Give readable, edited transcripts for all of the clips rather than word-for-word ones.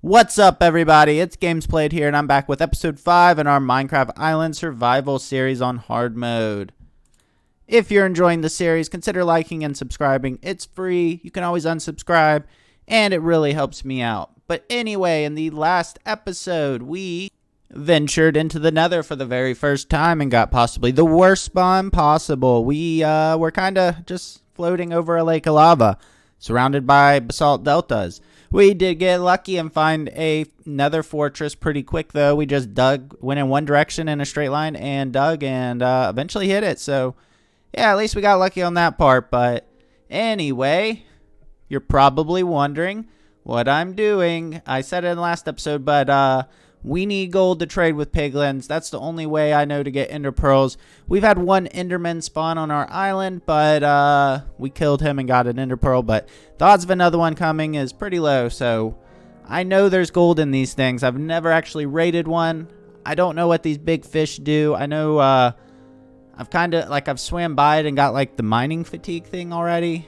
What's up, everybody? It's GamesPlayed here, and I'm back with episode 5 in our Minecraft Island Survival series on hard mode. If you're enjoying the series, consider liking and subscribing. It's free. You can always unsubscribe, and it really helps me out. But anyway, in the last episode, we ventured into the Nether for the very first time and got possibly the worst spawn possible. We were kind of just floating over a lake of lava, surrounded by basalt deltas. We did get lucky and find a nether fortress pretty quick, though. We just went in one direction in a straight line and dug and eventually hit it. So, yeah, at least we got lucky on that part. But anyway, you're probably wondering what I'm doing. I said it in the last episode, but we need gold to trade with piglins. That's the only way I know to get ender pearls. We've had one enderman spawn on our island, but we killed him and got an ender pearl. But the odds of another one coming is pretty low, so I know there's gold in these things. I've never actually raided one. I don't know what these big fish do. I know I've swam by it and got like the mining fatigue thing already.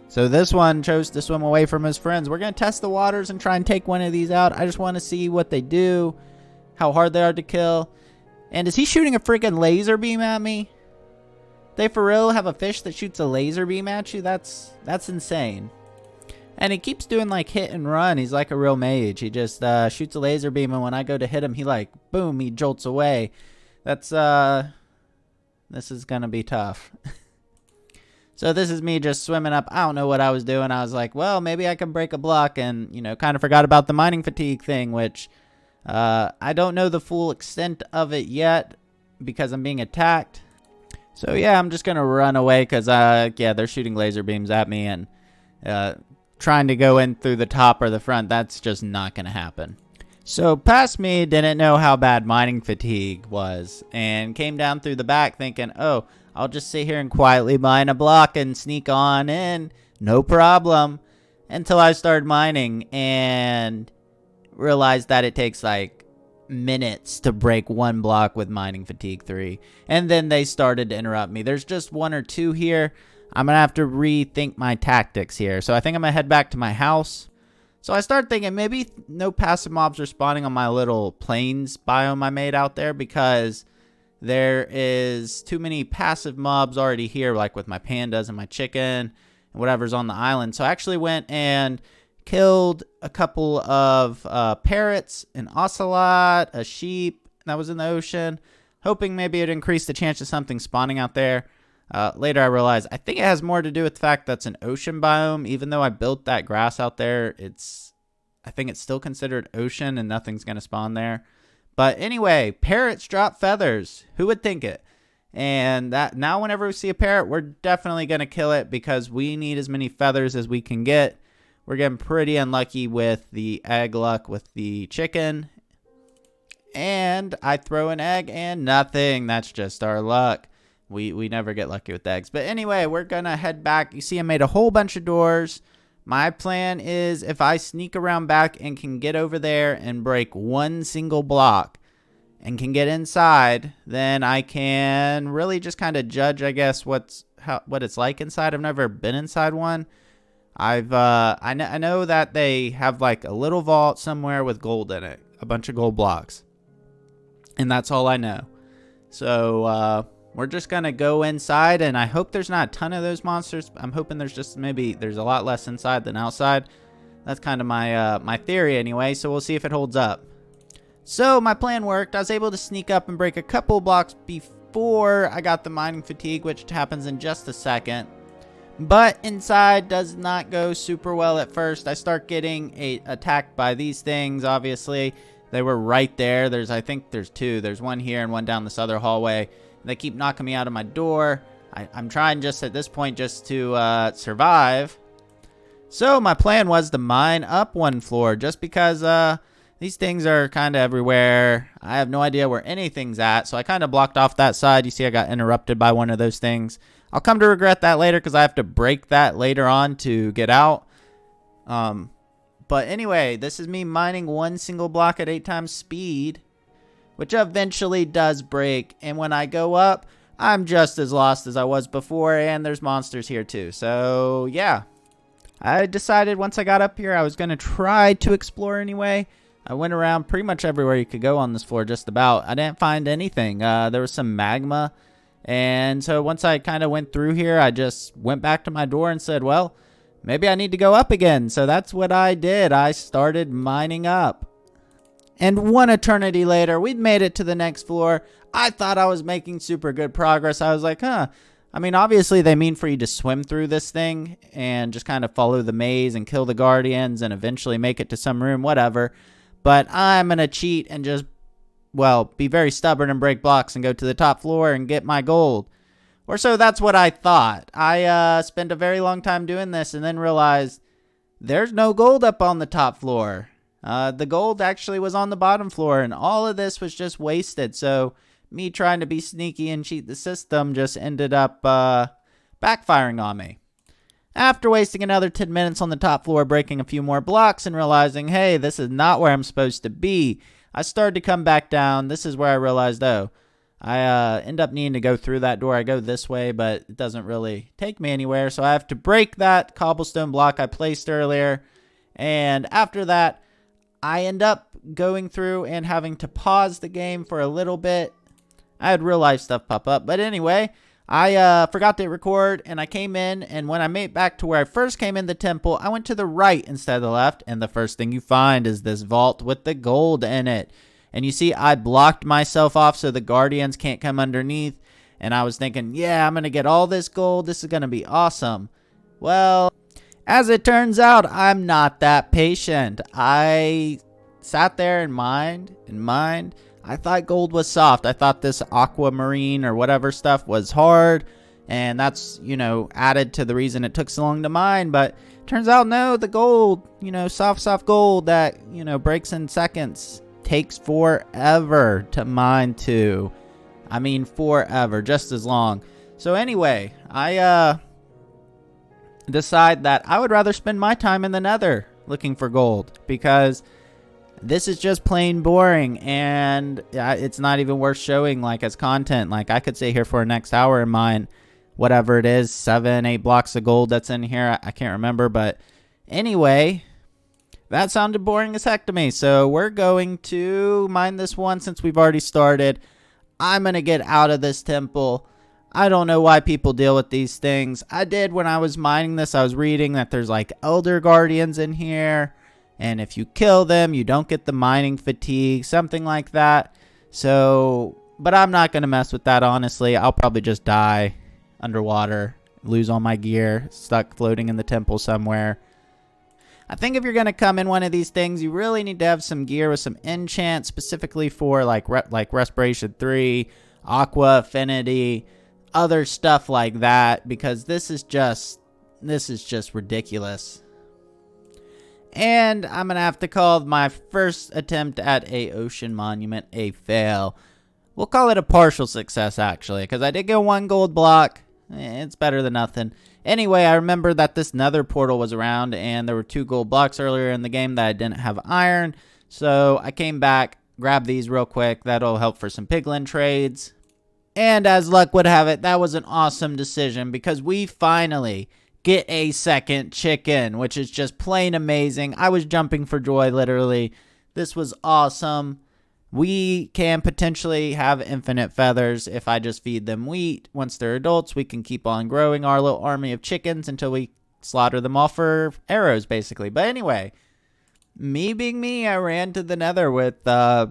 So this one chose to swim away from his friends. We're going to test the waters and try and take one of these out. I just want to see what they do, how hard they are to kill. And is he shooting a freaking laser beam at me? They for real have a fish that shoots a laser beam at you? That's insane. And he keeps doing like hit and run. He's like a real mage. He just shoots a laser beam, and when I go to hit him, he like, boom, he jolts away. That's, this is going to be tough. So this is me just swimming up. I don't know what I was doing. I was like, well, maybe I can break a block, and, you know, kind of forgot about the mining fatigue thing, which I don't know the full extent of it yet because I'm being attacked. So, yeah, I'm just going to run away because, yeah, they're shooting laser beams at me, and trying to go in through the top or the front, that's just not going to happen. So past me didn't know how bad mining fatigue was and came down through the back thinking, oh, I'll just sit here and quietly mine a block and sneak on in. No problem. Until I started mining and realized that it takes like minutes to break one block with mining fatigue 3. And then they started to interrupt me. There's just one or two here. I'm going to have to rethink my tactics here. So I think I'm going to head back to my house. So I started thinking maybe no passive mobs are spawning on my little plains biome I made out there because there is too many passive mobs already here, like with my pandas and my chicken and whatever's on the island. So I actually went and killed a couple of parrots, an ocelot, a sheep that was in the ocean, hoping maybe it'd increase the chance of something spawning out there. Later I realized I think it has more to do with the fact that's an ocean biome. Even though I built that grass out there, I think it's still considered ocean and nothing's going to spawn there. But anyway, parrots drop feathers. Who would think it? And that now whenever we see a parrot, we're definitely going to kill it because we need as many feathers as we can get. We're getting pretty unlucky with the egg luck with the chicken. And I throw an egg and nothing. That's just our luck. We never get lucky with eggs. But anyway, we're going to head back. You see I made a whole bunch of doors. My plan is if I sneak around back and can get over there and break one single block and can get inside, then I can really just kind of judge, I guess, what it's like inside. I've never been inside one. I know that they have like a little vault somewhere with gold in it, a bunch of gold blocks. And that's all I know. So, we're just going to go inside, and I hope there's not a ton of those monsters. I'm hoping there's a lot less inside than outside. That's kind of my theory anyway, so we'll see if it holds up. So my plan worked. I was able to sneak up and break a couple blocks before I got the mining fatigue, which happens in just a second. But inside does not go super well at first. I start getting attacked by these things, obviously. They were right there. I think there's two. There's one here and one down this other hallway. They keep knocking me out of my door. I'm trying just at this point just to survive. So my plan was to mine up one floor just because these things are kind of everywhere. I have no idea where anything's at. So I kind of blocked off that side. You see I got interrupted by one of those things. I'll come to regret that later because I have to break that later on to get out. But anyway, this is me mining one single block at 8 times speed, which eventually does break. And when I go up, I'm just as lost as I was before, and there's monsters here too. So, yeah. I decided once I got up here I was going to try to explore anyway. I went around pretty much everywhere you could go on this floor, just about. I didn't find anything. There was some magma. And so once I kind of went through here, I just went back to my door and said, well, maybe I need to go up again. So that's what I did. I started mining up. And one eternity later, we'd made it to the next floor. I thought I was making super good progress. I was like, I mean, obviously they mean for you to swim through this thing and just kind of follow the maze and kill the guardians and eventually make it to some room, whatever. But I'm going to cheat and just, well, be very stubborn and break blocks and go to the top floor and get my gold. Or so that's what I thought. I spent a very long time doing this and then realized there's no gold up on the top floor. The gold actually was on the bottom floor, and all of this was just wasted. So me trying to be sneaky and cheat the system just ended up backfiring on me. After wasting another 10 minutes on the top floor, breaking a few more blocks and realizing, hey, this is not where I'm supposed to be, I started to come back down. This is where I realized, oh, I end up needing to go through that door. I go this way, but it doesn't really take me anywhere. So I have to break that cobblestone block I placed earlier. And after that, I end up going through and having to pause the game for a little bit. I had real life stuff pop up. But anyway, I forgot to record and I came in. And when I made back to where I first came in the temple, I went to the right instead of the left. And the first thing you find is this vault with the gold in it. And you see, I blocked myself off so the guardians can't come underneath. And I was thinking, yeah, I'm going to get all this gold. This is going to be awesome. Well, as it turns out, I'm not that patient. I sat there and mined. I thought gold was soft. I thought this aquamarine or whatever stuff was hard. And that's, added to the reason it took so long to mine. But turns out, no, the gold, soft gold that, breaks in seconds takes forever to mine to. I mean, forever, just as long. So anyway, I decide that I would rather spend my time in the nether looking for gold, because this is just plain boring and it's not even worth showing like as content. Like I could stay here for the next hour and mine whatever it is, 7-8 blocks of gold that's in here. I can't remember, but anyway, that sounded boring as heck to me. So we're going to mine this one since we've already started. I'm going to get out of this temple. I don't know why people deal with these things. I did when I was mining this. I was reading that there's like elder guardians in here. And if you kill them, you don't get the mining fatigue. Something like that. So, but I'm not going to mess with that, honestly. I'll probably just die underwater. Lose all my gear. Stuck floating in the temple somewhere. I think if you're going to come in one of these things, you really need to have some gear with some enchant. Specifically for like Respiration 3, Aqua, Affinity, other stuff like that, because this is just ridiculous. And I'm gonna have to call my first attempt at a ocean monument a fail. We'll call it a partial success, actually, because I did get 1 gold block. It's better than nothing. Anyway, I remember that this nether portal was around and there were 2 gold blocks earlier in the game that I didn't have iron, so I came back, grabbed these real quick. That'll help for some piglin trades. And as luck would have it, that was an awesome decision, because we finally get a second chicken, which is just plain amazing. I was jumping for joy, literally. This was awesome. We can potentially have infinite feathers if I just feed them wheat. Once they're adults, we can keep on growing our little army of chickens until we slaughter them all for arrows, basically. But anyway, me being me, I ran to the nether with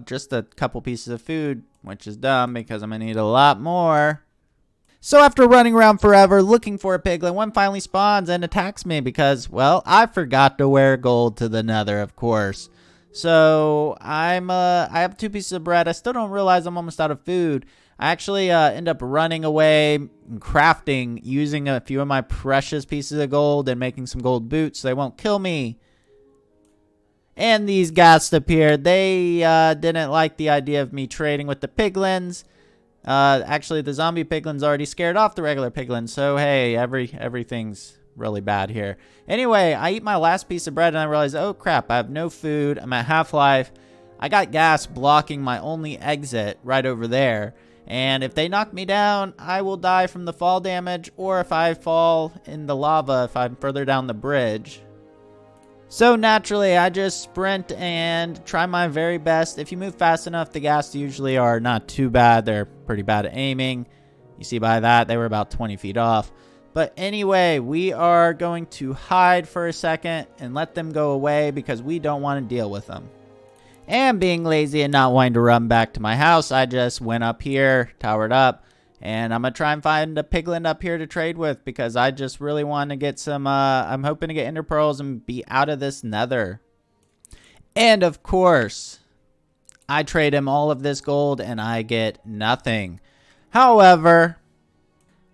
just a couple pieces of food, which is dumb because I'm going to need a lot more. So after running around forever looking for a piglin, one finally spawns and attacks me because, well, I forgot to wear gold to the nether, of course. So I have 2 pieces of bread. I still don't realize I'm almost out of food. I actually end up running away and crafting using a few of my precious pieces of gold and making some gold boots so they won't kill me. And these ghasts appeared. They didn't like the idea of me trading with the piglins. Actually, the zombie piglin's already scared off the regular piglins. So, hey, everything's really bad here. Anyway, I eat my last piece of bread and I realize, oh crap, I have no food. I'm at half-life. I got gas blocking my only exit right over there. And if they knock me down, I will die from the fall damage, or if I fall in the lava if I'm further down the bridge. So naturally, I just sprint and try my very best. If you move fast enough, the ghast usually are not too bad. They're pretty bad at aiming. You see by that, they were about 20 feet off. But anyway, we are going to hide for a second and let them go away because we don't want to deal with them. And being lazy and not wanting to run back to my house, I just went up here, towered up, and I'm going to try and find a piglin up here to trade with because I just really want to get some, I'm hoping to get ender pearls and be out of this nether. And of course, I trade him all of this gold and I get nothing. However,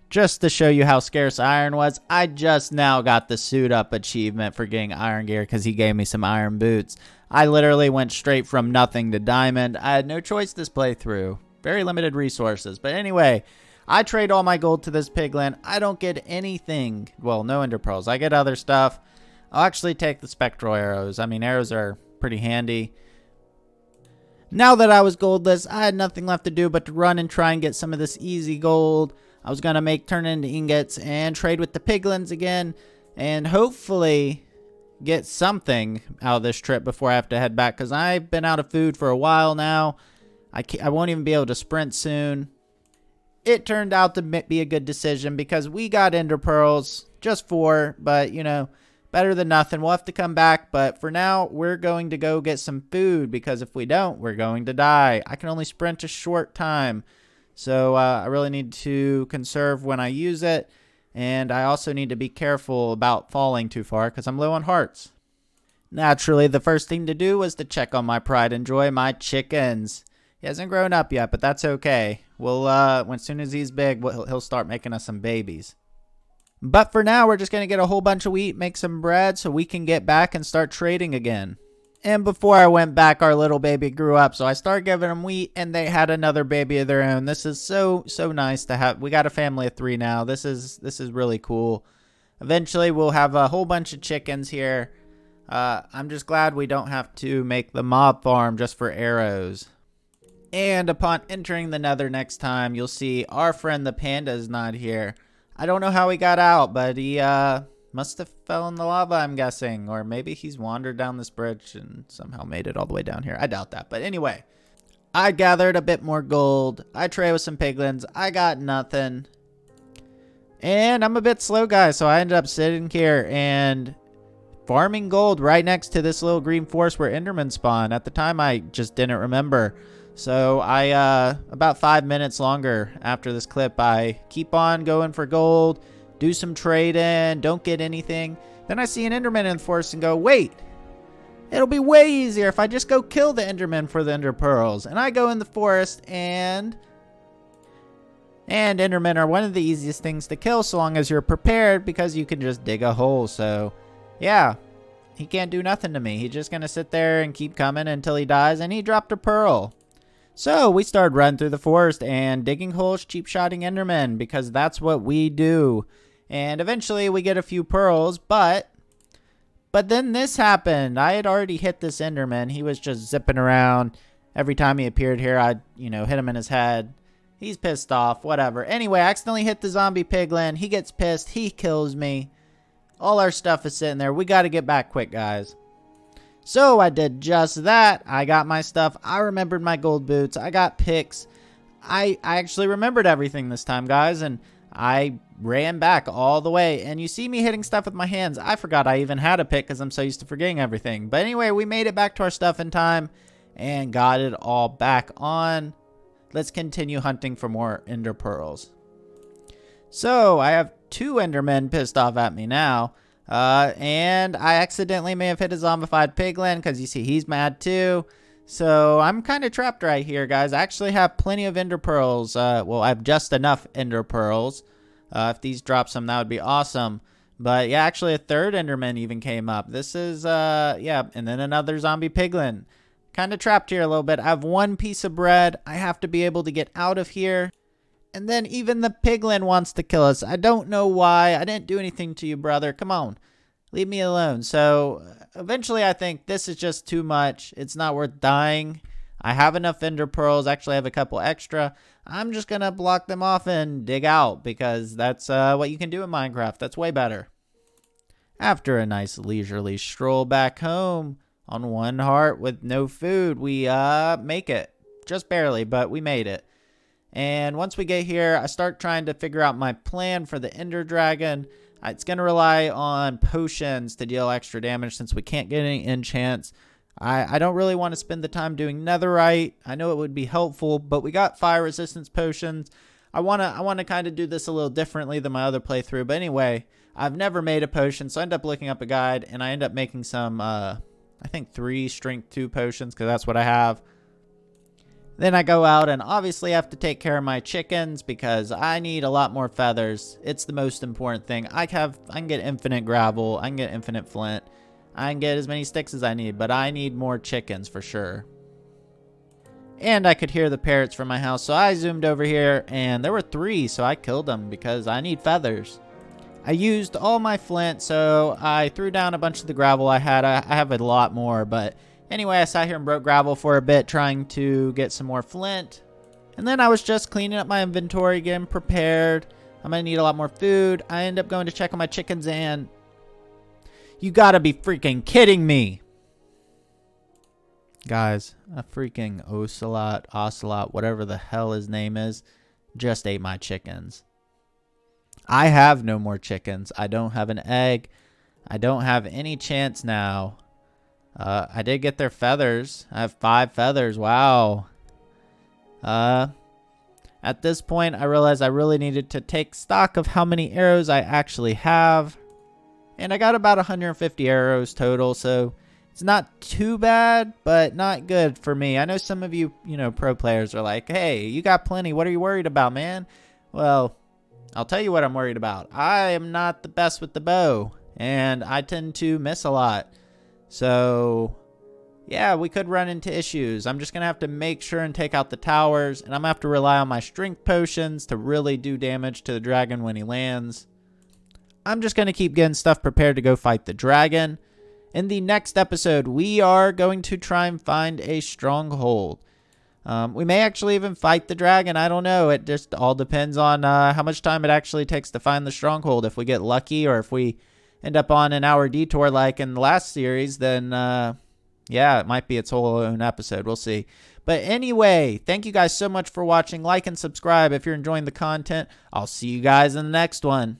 just to show you how scarce iron was, I just now got the suit up achievement for getting iron gear because he gave me some iron boots. I literally went straight from nothing to diamond. I had no choice this playthrough. Very limited resources. But anyway, I trade all my gold to this piglin. I don't get anything. Well, no ender pearls. I get other stuff. I'll actually take the spectral arrows. I mean, arrows are pretty handy. Now that I was goldless, I had nothing left to do but to run and try and get some of this easy gold. I was going to turn it into ingots and trade with the piglins again. And hopefully get something out of this trip before I have to head back, because I've been out of food for a while now. I won't even be able to sprint soon. It turned out to be a good decision because we got ender pearls, just 4, but you know, better than nothing. We'll have to come back, but for now we're going to go get some food because if we don't, we're going to die. I can only sprint a short time, so I really need to conserve when I use it. And I also need to be careful about falling too far because I'm low on hearts. Naturally, the first thing to do was to check on my pride and joy, my chickens. He hasn't grown up yet, but that's okay. We'll, as soon as he's big, he'll start making us some babies. But for now, we're just going to get a whole bunch of wheat, make some bread so we can get back and start trading again. And before I went back, our little baby grew up, so I started giving them wheat, and they had another baby of their own. This is so nice to have. We got a family of 3 now. This is really cool. Eventually, we'll have a whole bunch of chickens here. I'm just glad we don't have to make the mob farm just for arrows. And upon entering the nether next time, you'll see our friend the panda is not here. I don't know how he got out, but he must have fell in the lava, I'm guessing. Or maybe he's wandered down this bridge and somehow made it all the way down here. I doubt that. But anyway, I gathered a bit more gold. I traded with some piglins. I got nothing. And I'm a bit slow, guys. So I ended up sitting here and farming gold right next to this little green forest where endermen spawn. At the time, I just didn't remember. So I, about 5 minutes longer after this clip, I keep on going for gold. Do some trading, don't get anything. Then I see an enderman in the forest and go, wait, it'll be way easier if I just go kill the enderman for the ender pearls. And I go in the forest and endermen are one of the easiest things to kill so long as you're prepared because you can just dig a hole. So yeah, he can't do nothing to me. He's just going to sit there and keep coming until he dies, and he dropped a pearl. So we started running through the forest and digging holes, cheap-shotting endermen because that's what we do. And eventually we get a few pearls, but then this happened. I had already hit this enderman. He was just zipping around. Every time he appeared here, I'd, hit him in his head. He's pissed off, whatever. Anyway, I accidentally hit the zombie piglin. He gets pissed. He kills me. All our stuff is sitting there. We got to get back quick, guys. So I did just that. I got my stuff. I remembered my gold boots. I got picks. I actually remembered everything this time, guys, and I ran back all the way. And you see me hitting stuff with my hands. I forgot I even had a pick because I'm so used to forgetting everything. But anyway, we made it back to our stuff in time and got it all back on. Let's continue hunting for more ender pearls. So I have 2 endermen pissed off at me now. And I accidentally may have hit a zombified piglin because you see he's mad too. So I'm kind of trapped right here, guys. I actually have plenty of ender pearls. Well, I have just enough ender pearls. If these drop some, that would be awesome. But yeah, actually a 3rd enderman even came up. This is, yeah, and then another zombie piglin. Kind of trapped here a little bit. I have 1 piece of bread. I have to be able to get out of here. And then even the piglin wants to kill us. I don't know why. I didn't do anything to you, brother. Come on. Leave me alone. So eventually I think this is just too much. It's not worth dying. I have enough ender pearls. Actually, I have a couple extra. I'm just going to block them off and dig out because that's what you can do in Minecraft. That's way better. After a nice leisurely stroll back home on one heart with no food, we make it. Just barely, but we made it. And once we get here, I start trying to figure out my plan for the Ender Dragon. It's going to rely on potions to deal extra damage since we can't get any enchants. I don't really want to spend the time doing netherite. I know it would be helpful, but we got fire resistance potions. I want to kind of do this a little differently than my other playthrough. But anyway, I've never made a potion, so I end up looking up a guide, and I end up making some, I think 3 strength 2 potions, because that's what I have. Then I go out and obviously have to take care of my chickens because I need a lot more feathers. It's the most important thing. I can get infinite gravel. I can get infinite flint. I can get as many sticks as I need, but I need more chickens for sure. And I could hear the parrots from my house, so I zoomed over here and there were 3, so I killed them because I need feathers. I used all my flint, so I threw down a bunch of the gravel I had. I have a lot more, but anyway, I sat here and broke gravel for a bit trying to get some more flint. And then I was just cleaning up my inventory, getting prepared. I'm going to need a lot more food. I end up going to check on my chickens and... You gotta be freaking kidding me! Guys, a freaking ocelot, whatever the hell his name is, just ate my chickens. I have no more chickens. I don't have an egg. I don't have any chance now. I did get their feathers. I have 5 feathers. Wow. At this point, I realized I really needed to take stock of how many arrows I actually have. And I got about 150 arrows total, so it's not too bad, but not good for me. I know some of you, pro players are like, hey, you got plenty. What are you worried about, man? Well, I'll tell you what I'm worried about. I am not the best with the bow, and I tend to miss a lot. So, yeah, we could run into issues. I'm just going to have to make sure and take out the towers, and I'm going to have to rely on my strength potions to really do damage to the dragon when he lands. I'm just going to keep getting stuff prepared to go fight the dragon. In the next episode, we are going to try and find a stronghold. We may actually even fight the dragon. I don't know. It just all depends on how much time it actually takes to find the stronghold. If we get lucky or if we end up on an hour detour like in the last series, then yeah, it might be its whole own episode. We'll see. But anyway, thank you guys so much for watching. Like and subscribe if you're enjoying the content. I'll see you guys in the next one.